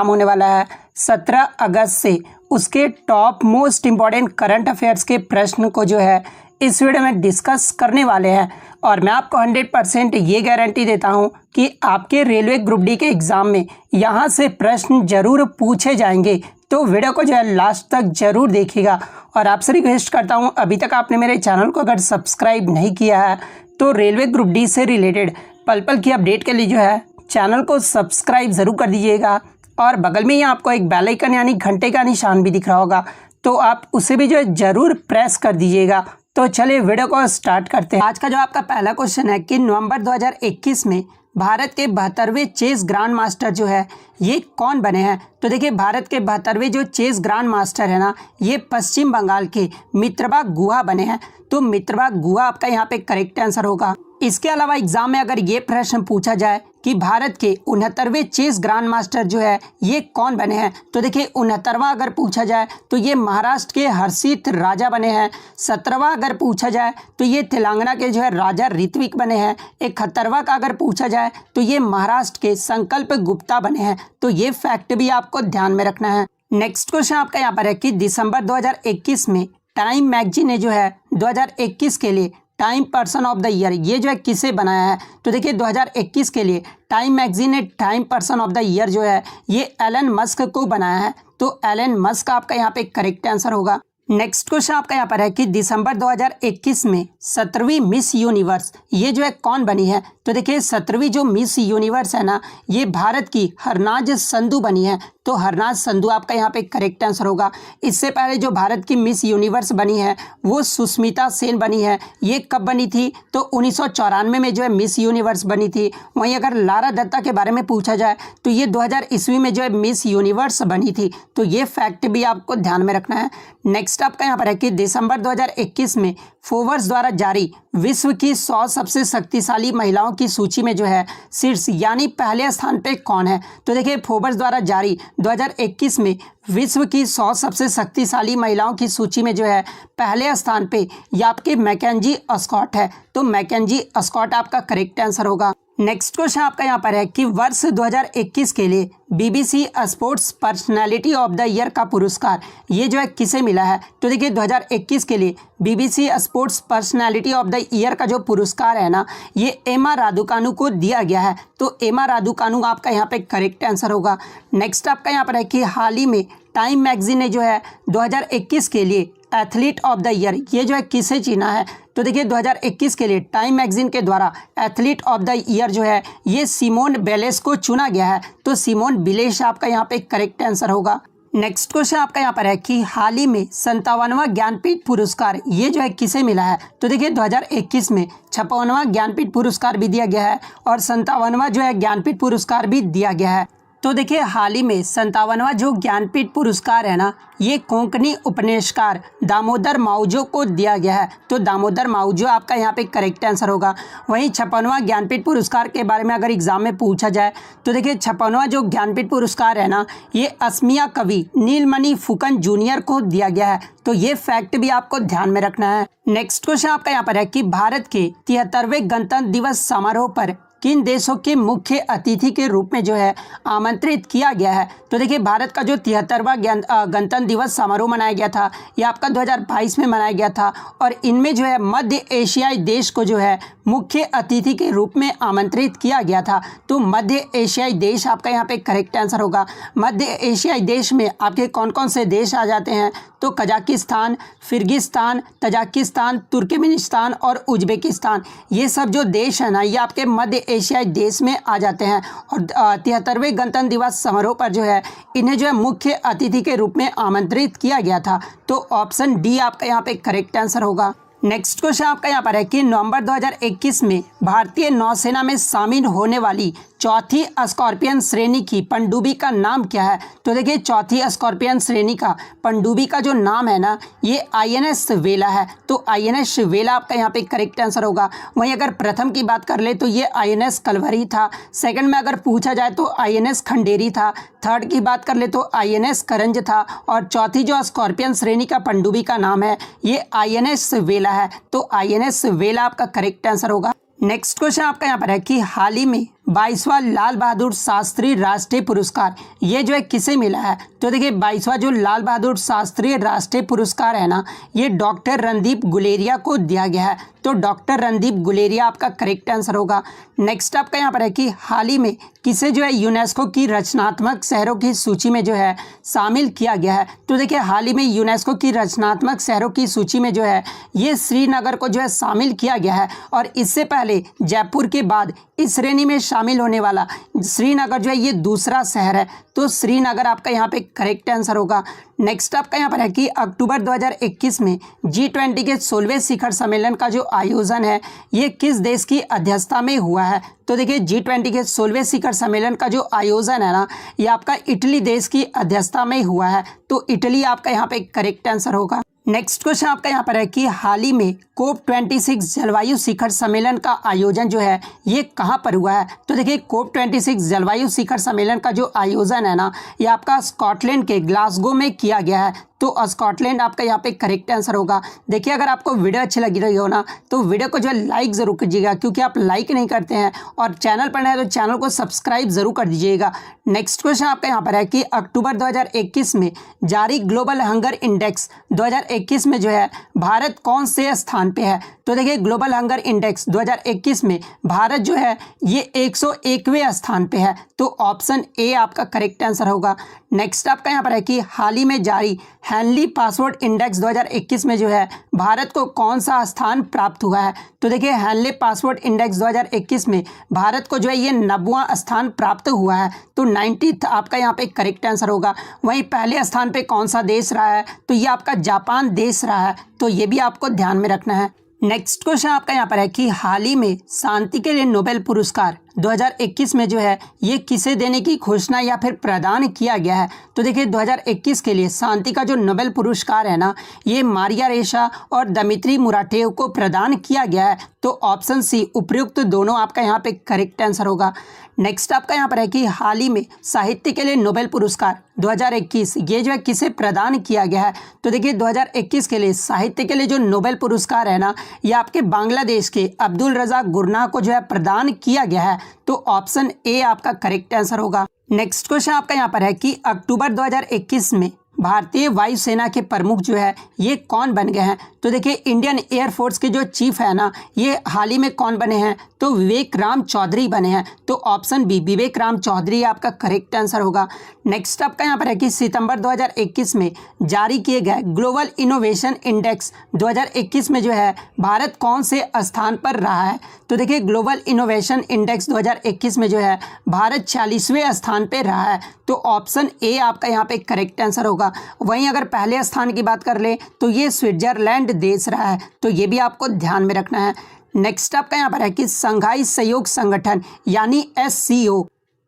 होने वाला है 17 अगस्त से उसके top most important current affairs के प्रश्न को जो है इस वीडियो में डिस्कस करने वाले हैं। और मैं आपको 100% ये गारंटी देता हूं कि आपके रेलवे ग्रुप डी के एग्ज़ाम में यहां से प्रश्न जरूर पूछे जाएंगे। तो वीडियो को जो है लास्ट तक जरूर देखिएगा। और आपसे रिक्वेस्ट करता हूं, अभी तक आपने मेरे चैनल को अगर सब्सक्राइब नहीं किया है तो रेलवे ग्रुप डी से रिलेटेड पल पल की अपडेट के लिए जो है चैनल को सब्सक्राइब ज़रूर कर दीजिएगा। और बगल में ही आपको एक बेल आइकन यानी घंटे का निशान भी दिख रहा होगा, तो आप उसे भी जो है ज़रूर प्रेस कर दीजिएगा। तो चलिए वीडियो को स्टार्ट करते हैं। आज का जो आपका पहला क्वेश्चन है कि नवंबर 2021 में भारत के 72वें चेस ग्रैंड मास्टर जो है ये कौन बने हैं। तो देखिए, भारत के 72वें जो चेस ग्रैंड मास्टर है ना, ये पश्चिम बंगाल के मित्रबा गुहा बने हैं। तो मित्रबा गुहा आपका यहाँ पे करेक्ट आंसर होगा। इसके अलावा एग्जाम में अगर ये प्रश्न पूछा जाए कि भारत के 69वें चेस ग्रैंड मास्टर जो है ये कौन बने हैं, तो देखिए 69वां अगर पूछा जाए तो ये महाराष्ट्र के हर्षित राजा बने हैं। 17वां अगर पूछा जाए तो ये तेलंगाना के जो है राजा ऋत्विक बने हैं। 71वां का अगर पूछा जाए तो ये महाराष्ट्र के संकल्प गुप्ता बने हैं। तो ये फैक्ट भी आपको ध्यान में रखना है। नेक्स्ट क्वेश्चन आपका यहाँ पर है कि दिसंबर 2021 में टाइम मैगजीन ने जो है 2021 के लिए time person of the year ये जो है किसे बनाया है। तो देखिए 2021 के लिए टाइम मैगजीन ने time person of the year जो है ये एलन मस्क को बनाया है। तो एलन मस्क आपका यहाँ पे करेक्ट आंसर होगा। नेक्स्ट क्वेश्चन आपका यहाँ पर है कि दिसंबर 2021 में 17वीं मिस यूनिवर्स ये जो है कौन बनी है। तो देखिए 17वीं जो मिस यूनिवर्स है ना, ये भारत की हरनाज संधू बनी है। तो हरनाज संधू आपका यहाँ पे करेक्ट आंसर होगा। इससे पहले जो भारत की मिस यूनिवर्स बनी है वो सुष्मिता सेन बनी है। ये कब बनी थी? तो 1994 में जो है मिस यूनिवर्स बनी थी। वहीं अगर लारा दत्ता के बारे में पूछा जाए तो ये 2000 ईस्वी में जो है मिस यूनिवर्स बनी थी। तो ये फैक्ट भी आपको ध्यान में रखना है। नेक्स्ट आपका यहाँ पर है कि दिसंबर 2021 में फोर्ब्स द्वारा जारी विश्व की 100 सबसे शक्तिशाली महिलाओं की सूची में जो है शीर्ष यानी पहले स्थान पे कौन है। तो देखिए फोर्ब्स द्वारा जारी 2021 में विश्व की 100 सबसे शक्तिशाली महिलाओं की सूची में जो है पहले स्थान पे ये आपके मैकेंजी स्कॉट है। तो मैकेंजी स्कॉट आपका करेक्ट आंसर होगा। नेक्स्ट क्वेश्चन आपका यहाँ पर है कि वर्ष 2021 के लिए BBC sports personality of the year का पुरस्कार ये जो है किसे मिला है। तो देखिए 2021 के लिए BBC sports personality of the year का जो पुरस्कार है ना, ये एमा रादुकानु को दिया गया है। तो एमा रादुकानु आपका यहाँ पे करेक्ट आंसर होगा। नेक्स्ट आपका यहाँ पर है कि हाल ही में टाइम मैगजीन ने जो है 2021 के लिए एथलीट ऑफ द ईयर ये जो है किसे चुना है। तो देखिए 2021 के लिए टाइम मैगजीन के द्वारा एथलीट ऑफ द ईयर जो है ये सिमोन बिलेस को चुना गया है। तो सिमोन बिलेस आपका यहाँ पे करेक्ट आंसर होगा। नेक्स्ट क्वेश्चन आपका यहाँ पर है कि हाल ही में 57वां ज्ञानपीठ पुरस्कार ये जो है किसे मिला है। तो देखिए 2021 में 56वां ज्ञानपीठ पुरस्कार भी दिया गया है और 57वां जो है ज्ञानपीठ पुरस्कार भी दिया गया है। तो देखिए हाल ही में 57वां जो ज्ञानपीठ पुरस्कार है ना, ये कोंकणी उपन्यासकार दामोदर मावजो को दिया गया है। तो दामोदर मावजो आपका यहाँ पे करेक्ट आंसर होगा। वहीं 56वां ज्ञानपीठ पुरस्कार के बारे में अगर एग्जाम में पूछा जाए तो देखिए 56वां जो ज्ञानपीठ पुरस्कार है ना, ये असमिया कवि नीलमणि फुकन जूनियर को दिया गया है। तो ये फैक्ट भी आपको ध्यान में रखना है। नेक्स्ट क्वेश्चन आपका यहाँ पर है कि भारत के 73वें गणतंत्र दिवस समारोह पर किन देशों के मुख्य अतिथि के रूप में जो है आमंत्रित किया गया है। तो देखिए भारत का जो 73वां गणतंत्र दिवस समारोह मनाया गया था ये आपका 2022 में मनाया गया था और इनमें जो है मध्य एशियाई देश को जो है मुख्य अतिथि के रूप में आमंत्रित किया गया था। तो मध्य एशियाई देश आपका यहाँ पे करेक्ट आंसर होगा। मध्य एशियाई देश में आपके कौन कौन से देश आ जाते हैं। तो कजाकिस्तान, किर्गिस्तान, तजाकिस्तान, तुर्कमेनिस्तान और उज्बेकिस्तान ये सब जो देश है ना, ये आपके मध्य एशियाई देश में आ जाते हैं। और 73वें गणतंत्र दिवस समारोह पर जो है इन्हें जो है मुख्य अतिथि के रूप में आमंत्रित किया गया था। तो ऑप्शन डी आपका यहाँ पे करेक्ट आंसर होगा। नेक्स्ट क्वेश्चन आपका यहाँ पर है कि नवंबर 2021 में भारतीय नौसेना में शामिल होने वाली चौथी स्कॉर्पियन श्रेणी की पनडुब्बी का नाम क्या है। तो देखिए चौथी स्कॉर्पियन श्रेणी का पनडुब्बी का जो नाम है ना, ये आईएनएस वेला है। तो आईएनएस वेला आपका यहाँ पे करेक्ट आंसर होगा। वहीं अगर प्रथम की बात कर ले तो ये आईएनएस कलवरी था। सेकंड में अगर पूछा जाए तो आईएनएस खंडेरी था। थर्ड की बात कर ले तो आईएनएस करंज था। और चौथी जो स्कॉर्पियन श्रेणी का पनडुब्बी का नाम है ये आईएनएस वेला है। तो आईएनएस वेला आपका करेक्ट आंसर होगा। नेक्स्ट क्वेश्चन आपका यहाँ पर है कि हाल ही में 22वां लाल बहादुर शास्त्री राष्ट्रीय पुरस्कार ये जो है किसे मिला है? तो देखिए 22वां जो लाल बहादुर शास्त्री राष्ट्रीय पुरस्कार है ना, ये डॉक्टर रणदीप गुलेरिया को दिया गया है। तो डॉक्टर रणदीप गुलेरिया आपका करेक्ट आंसर होगा। नेक्स्ट आपका यहाँ पर है कि हाल ही में किसे जो है यूनेस्को की रचनात्मक शहरों की सूची में जो है शामिल किया गया है? तो देखिए हाल ही में यूनेस्को की रचनात्मक शहरों की सूची में जो है ये श्रीनगर को जो है शामिल किया गया है। और इससे पहले जयपुर के बाद इस श्रेणी में शामिल होने वाला श्रीनगर जो है ये दूसरा शहर है। तो श्रीनगर आपका यहाँ पे करेक्ट आंसर होगा। नेक्स्ट आपका यहाँ पर है कि अक्टूबर 2021 में G20 के 16वें शिखर सम्मेलन का जो आयोजन है ये किस देश की अध्यक्षता में हुआ है? तो देखिए G20 के 16वें शिखर सम्मेलन का जो आयोजन है ना, ये आपका इटली देश की अध्यक्षता में हुआ है। तो इटली आपका यहाँ पे करेक्ट आंसर होगा। नेक्स्ट क्वेश्चन आपका यहाँ पर है कि हाल ही में COP26 जलवायु शिखर सम्मेलन का आयोजन जो है ये कहाँ पर हुआ है? तो देखिए COP26 जलवायु शिखर सम्मेलन का जो आयोजन है ना, ये आपका स्कॉटलैंड के ग्लासगो में किया गया है। तो स्कॉटलैंड आपका यहाँ पे करेक्ट आंसर होगा। देखिए अगर आपको वीडियो अच्छी लगी रही हो ना, तो वीडियो को जो है लाइक ज़रूर कीजिएगा, क्योंकि आप लाइक नहीं करते हैं। और चैनल पर नए हैं तो चैनल को सब्सक्राइब ज़रूर कर दीजिएगा। नेक्स्ट क्वेश्चन आपका यहाँ पर है कि अक्टूबर 2021 में जारी ग्लोबल हंगर इंडेक्स 2021 में जो है भारत कौन से स्थान पे है? तो देखिए ग्लोबल हंगर इंडेक्स 2021 में भारत जो है ये 101वें स्थान पे है। तो ऑप्शन ए आपका करेक्ट आंसर होगा। नेक्स्ट आपका यहाँ पर है कि हाल ही में जारी हेनली पासवर्ड इंडेक्स 2021 में जो है भारत को कौन सा स्थान प्राप्त हुआ है? तो देखिए हेनली पासवर्ड इंडेक्स 2021 में भारत को जो है ये 90वां स्थान प्राप्त हुआ है। तो 90th आपका यहाँ पे करेक्ट आंसर होगा। वहीं पहले स्थान पे कौन सा देश रहा है? तो ये आपका जापान देश रहा है। तो ये भी आपको ध्यान में रखना है। नेक्स्ट क्वेश्चन आपका यहाँ पर है कि हाल ही में शांति के लिए नोबेल पुरस्कार 2021 में जो है ये किसे देने की घोषणा या फिर प्रदान किया गया है? तो देखिए 2021 के लिए शांति का जो नोबेल पुरस्कार है ना, ये मारिया रेशा और दमित्री मुराटेव को प्रदान किया गया है। तो ऑप्शन सी उपयुक्त दोनों आपका यहाँ पे करेक्ट आंसर होगा। नेक्स्ट आपका यहाँ पर है कि हाल ही में साहित्य के लिए नोबेल पुरस्कार 2021 ये जो है किसे प्रदान किया गया है? तो देखिए 2021 के लिए साहित्य के लिए जो नोबेल पुरस्कार है ना, ये आपके बांग्लादेश के अब्दुल रज़ाक गुरनाह को जो है प्रदान किया गया है। तो ऑप्शन ए आपका करेक्ट आंसर होगा। नेक्स्ट क्वेश्चन आपका यहाँ पर है कि अक्टूबर 2021 में भारतीय वायुसेना के प्रमुख जो है ये कौन बन गए हैं? तो देखिए इंडियन एयरफोर्स के जो चीफ है ना, ये हाल ही में कौन बने हैं? तो विवेक राम चौधरी बने हैं। तो ऑप्शन बी विवेक राम चौधरी आपका करेक्ट आंसर होगा। नेक्स्ट आपका यहाँ पर है कि सितंबर 2021 में जारी किए गए ग्लोबल इनोवेशन इंडेक्स 2021 में जो है भारत कौन से स्थान पर रहा है? तो देखिए ग्लोबल इनोवेशन इंडेक्स 2021 में जो है भारत 46वें स्थान पर रहा है। तो ऑप्शन ए आपका यहाँ पे करेक्ट आंसर होगा। वहीं अगर पहले स्थान की बात कर ले तो ये स्विट्जरलैंड देश रहा है। तो ये भी आपको ध्यान में रखना है। नेक्स्ट आपका यहाँ पर है कि संघाई सहयोग संगठन यानी SCO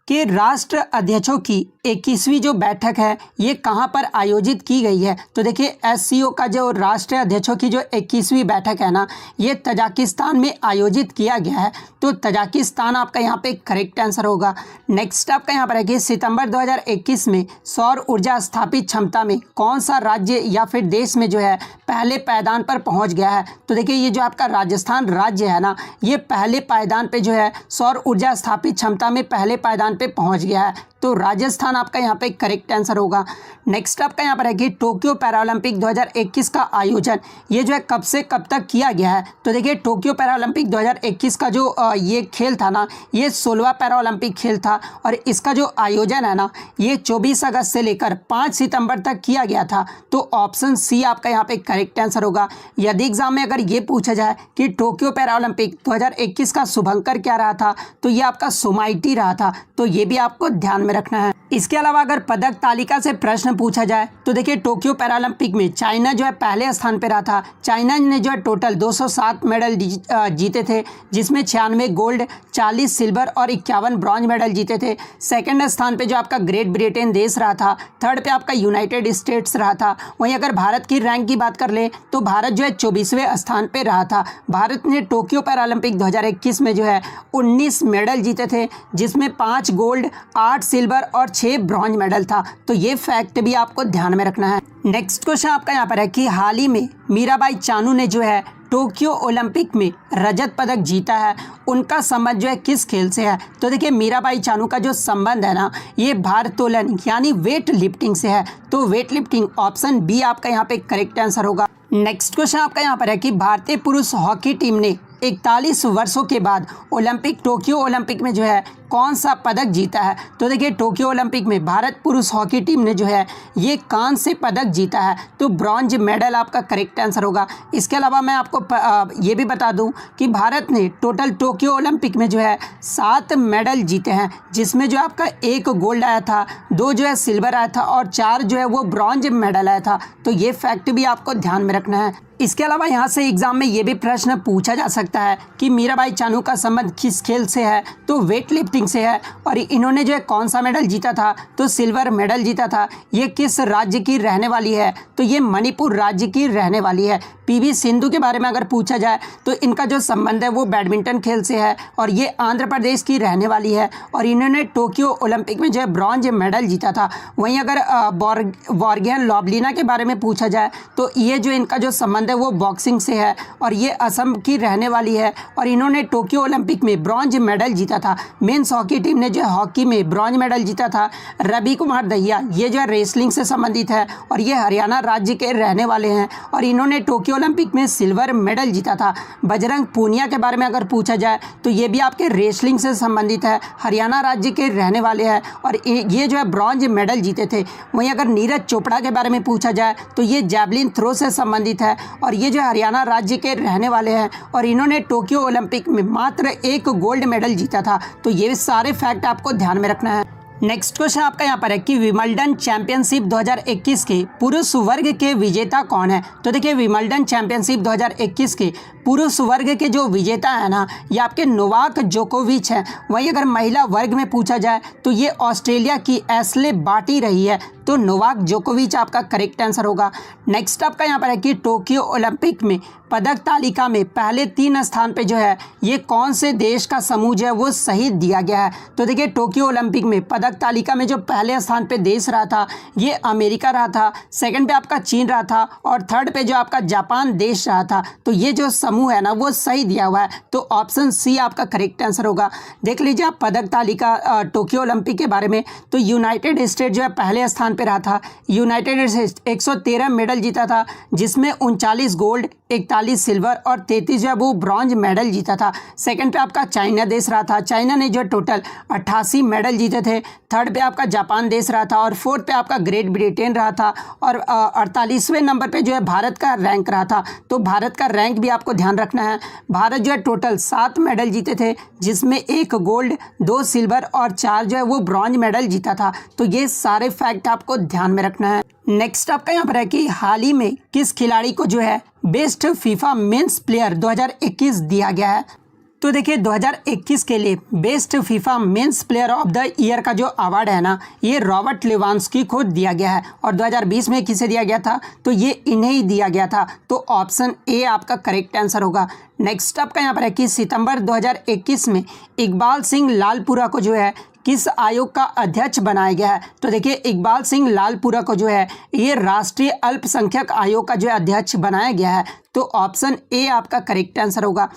के राष्ट्र अध्यक्षों की 21वीं जो बैठक है ये कहाँ पर आयोजित की गई है? तो देखिए SCO का जो राष्ट्रीय अध्यक्षों की जो 21वीं बैठक है ना, ये तजाकिस्तान में आयोजित किया गया है। तो तजाकिस्तान आपका यहाँ पे करेक्ट आंसर होगा। नेक्स्ट आपका यहाँ पर है कि सितंबर 2021 में सौर ऊर्जा स्थापित क्षमता में कौन सा राज्य या फिर देश में जो है पहले पायदान पर पहुँच गया है? तो देखिए ये जो आपका राजस्थान राज्य है ना, ये पहले पायदान पे जो है सौर ऊर्जा स्थापित क्षमता में पहले पायदान पे पहुंच गया है। तो राजस्थान आपका यहाँ पे करेक्ट आंसर होगा। नेक्स्ट आपका यहाँ पर है कि टोक्यो पैरालंपिक 2021 का आयोजन ये जो है कब से कब तक किया गया है? तो देखिए टोक्यो पैरालंपिक 2021 का जो ये खेल था ना, ये 16वां पैरालंपिक खेल था। और इसका जो आयोजन है ना, ये 24 अगस्त से लेकर 5 सितंबर तक किया गया था। तो ऑप्शन सी आपका यहाँ पे करेक्ट आंसर होगा। यदि एग्जाम में अगर ये पूछा जाए कि टोक्यो पैरालंपिक 2021 का शुभंकर क्या रहा था, तो ये आपका सोमाइटी रहा था। तो ये भी आपको ध्यान में रखना है। इसके अलावा अगर पदक तालिका से प्रश्न पूछा जाए तो देखिए टोक्यो पैरालंपिक में चाइना जो है पहले स्थान पर रहा था। चाइना ने जो है टोटल 207 मेडल जीते थे, जिसमें 96 गोल्ड, 40 सिल्वर और 51 ब्रॉन्ज मेडल जीते थे। सेकंड स्थान पे जो आपका ग्रेट ब्रिटेन देश रहा था। थर्ड पे आपका यूनाइटेड स्टेट्स रहा था। वहीं अगर भारत की रैंक की बात कर ले तो भारत जो है 24वें स्थान पर रहा था। भारत ने टोक्यो पैरालंपिक 2021 में जो है 19 मेडल जीते थे, जिसमें 5 गोल्ड, 8 सिल्वर और 6 ब्रॉन्ज मेडल था। तो ये फैक्ट भी आपको ध्यान में रखना है। नेक्स्ट क्वेश्चन आपका यहाँ पर है कि हाल ही में मीराबाई चानू ने जो है टोक्यो ओलंपिक में रजत पदक जीता है उनका संबंध जो है किस खेल से है? तो देखिए मीराबाई चानू का जो संबंध है ना ये भारोत्तोलन यानी वेट लिफ्टिंग से है। तो वेट लिफ्टिंग ऑप्शन बी आपका यहाँ पे करेक्ट आंसर होगा। नेक्स्ट क्वेश्चन आपका यहाँ पर है कि भारतीय पुरुष हॉकी टीम ने 41 वर्षों के बाद टोक्यो ओलंपिक में जो है कौन सा पदक जीता है? तो देखिए टोक्यो ओलंपिक में भारत पुरुष हॉकी टीम ने जो है ये कांस्य पदक जीता है। तो ब्रॉन्ज मेडल आपका करेक्ट आंसर होगा। इसके अलावा मैं आपको ये भी बता दूं कि भारत ने टोटल टोक्यो ओलंपिक में जो है 7 मेडल जीते हैं, जिसमें जो आपका 1 गोल्ड आया था, 2 जो है सिल्वर आया था और 4 जो है वो ब्रॉन्ज मेडल आया था। तो ये फैक्ट भी आपको ध्यान में रखना है। इसके अलावा यहाँ से एग्जाम में ये भी प्रश्न पूछा जा सकता है कि मीराबाई चानू का संबंध किस खेल से है? तो वेट लिफ्टिंग से है। और इन्होंने जो है कौन सा मेडल जीता था? तो सिल्वर मेडल जीता था। ये किस राज्य की रहने वाली है? तो ये मणिपुर राज्य की रहने वाली है। पीवी सिंधु के बारे में अगर पूछा जाए तो इनका जो संबंध है वो बैडमिंटन खेल से है और ये आंध्र प्रदेश की रहने वाली है और इन्होंने टोक्यो ओलंपिक में जो है ब्रॉन्ज मेडल जीता था। वहीं अगर बोर्गेन लॉबलिना के बारे में पूछा जाए तो ये जो इनका जो संबंध है वो बॉक्सिंग से है और ये असम की रहने वाली है और इन्होंने टोक्यो ओलंपिक में ब्रॉन्ज मेडल जीता था। मेंस हॉकी टीम ने जो है हॉकी में ब्रॉन्ज मेडल जीता था। रवि कुमार दहिया ये जो है रेसलिंग से संबंधित है और ये हरियाणा राज्य के रहने वाले हैं और इन्होंने टोक्यो ओलंपिक में सिल्वर मेडल जीता था। बजरंग पूनिया के बारे में अगर पूछा जाए तो ये भी आपके रेसलिंग से संबंधित है, हरियाणा राज्य के रहने वाले हैं और ये जो है ब्रॉन्ज मेडल जीते थे। वहीं अगर नीरज चोपड़ा के बारे में पूछा जाए तो ये जैवलिन थ्रो से संबंधित है और ये जो हरियाणा राज्य के रहने वाले हैं और इन्होंने टोक्यो ओलंपिक में मात्र 1 गोल्ड मेडल जीता था। तो ये सारे फैक्ट आपको ध्यान में रखना है। नेक्स्ट क्वेश्चन आपका यहाँ पर है कि विंबलडन चैंपियनशिप 2021 के पुरुष वर्ग के विजेता कौन है? तो देखिए विंबलडन चैंपियनशिप 2021 के पुरुष वर्ग के जो विजेता है ना ये आपके नोवाक जोकोविच हैं। वहीं अगर महिला वर्ग में पूछा जाए तो ये ऑस्ट्रेलिया की एशले बार्टी रही है। तो नोवाक जोकोविच आपका करेक्ट आंसर होगा। नेक्स्ट आपका यहाँ पर है कि टोक्यो ओलंपिक में पदक तालिका में पहले 3 स्थान पे जो है ये कौन से देश का समूह जो है वो सही दिया गया है? तो देखिए टोक्यो ओलंपिक में पदक तालिका में जो पहले स्थान पे देश रहा था ये अमेरिका रहा था, सेकंड पे आपका चीन रहा था और थर्ड पे जो आपका जापान देश रहा था। तो ये जो समूह है ना वो सही दिया हुआ है। तो ऑप्शन सी आपका करेक्ट आंसर होगा। देख लीजिए आप पदक तालिका टोक्यो ओलंपिक के बारे में। तो यूनाइटेड स्टेट जो है पहले स्थान पे रहा था। यूनाइटेड स्टेट 113 मेडल जीता था, जिसमें 39 गोल्ड, 41 सिल्वर और 33 जो है वो ब्रॉन्ज मेडल जीता था। सेकंड पे आपका चाइना देश रहा था। चाइना ने जो टोटल 88 मेडल जीते थे। थर्ड पे आपका जापान देश रहा था और फोर्थ पे आपका ग्रेट ब्रिटेन रहा था और 48वें नंबर पे जो है भारत का रैंक रहा था। तो भारत का रैंक भी आपको ध्यान रखना है। भारत जो है टोटल 7 मेडल जीते थे, जिसमें 1 गोल्ड, 2 सिल्वर और 4 जो है वो ब्रॉन्ज मेडल जीता था। तो ये सारे फैक्ट आपको ध्यान में रखना है। नेक्स्ट आपका यहाँ पर है कि हाल ही में किस खिलाड़ी को जो है बेस्ट फीफा मेंस प्लेयर 2021 दिया गया है? तो देखिए 2021 के लिए best FIFA men's player of the year का जो अवार्ड है ना ये रॉबर्ट लेवांस्की को दिया गया है और 2020 में किसे दिया गया था? तो ये इन्हें ही दिया गया था। तो ऑप्शन ए आपका करेक्ट आंसर होगा। नेक्स्ट आपका यहाँ पर है कि सितंबर 2021 में इकबाल सिंह लालपुरा को जो है किस आयोग का अध्यक्ष बनाया गया है? तो देखिए इकबाल सिंह लालपुरा को जो है ये राष्ट्रीय अल्पसंख्यक आयोग का जो अध्यक्ष बनाया गया है। तो ऑप्शन ए आपका करेक्ट आंसर होगा।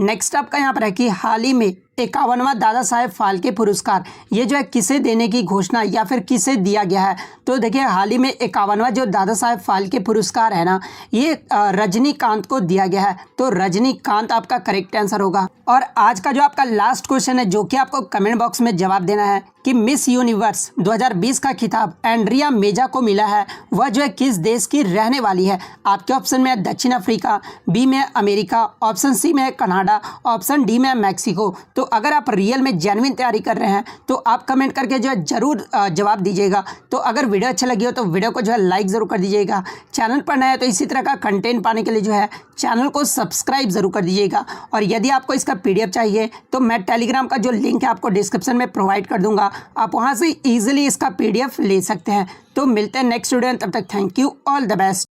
नेक्स्ट आपका यहाँ पर है कि हाल ही में 51वां दादा साहेब फाल्के पुरस्कार ये जो है किसे देने की घोषणा या फिर किसे दिया गया है? तो देखिए हाल ही में 51वां जो दादा साहेब फाल्के पुरस्कार है ना ये रजनीकांत को दिया गया है। तो रजनीकांत आपका करेक्ट आंसर होगा। और आज का जो आपका लास्ट क्वेश्चन है जो कि आपको कमेंट बॉक्स में जवाब देना है कि मिस यूनिवर्स 2020 का खिताब एंड्रिया मेजा को मिला है, वह जो है किस देश की रहने वाली है? आपके ऑप्शन में है दक्षिण अफ्रीका, बी में अमेरिका, ऑप्शन सी में है कनाडा, ऑप्शन डी में है मैक्सिको। तो अगर आप रियल में जेन्युइन तैयारी कर रहे हैं तो आप कमेंट करके जो है जरूर जवाब दीजिएगा। तो अगर वीडियो अच्छा लगी हो तो वीडियो को जो है लाइक ज़रूर कर दीजिएगा। चैनल पर नया है तो इसी तरह का कंटेंट पाने के लिए जो है चैनल को सब्सक्राइब ज़रूर कर दीजिएगा। और यदि आपको इसका PDF चाहिए तो मैं टेलीग्राम का जो लिंक है आपको डिस्क्रिप्शन में प्रोवाइड कर दूंगा, आप वहां से इजीली इसका PDF ले सकते हैं। तो मिलते हैं नेक्स्ट वीडियो में, तब तक thank you, all the best.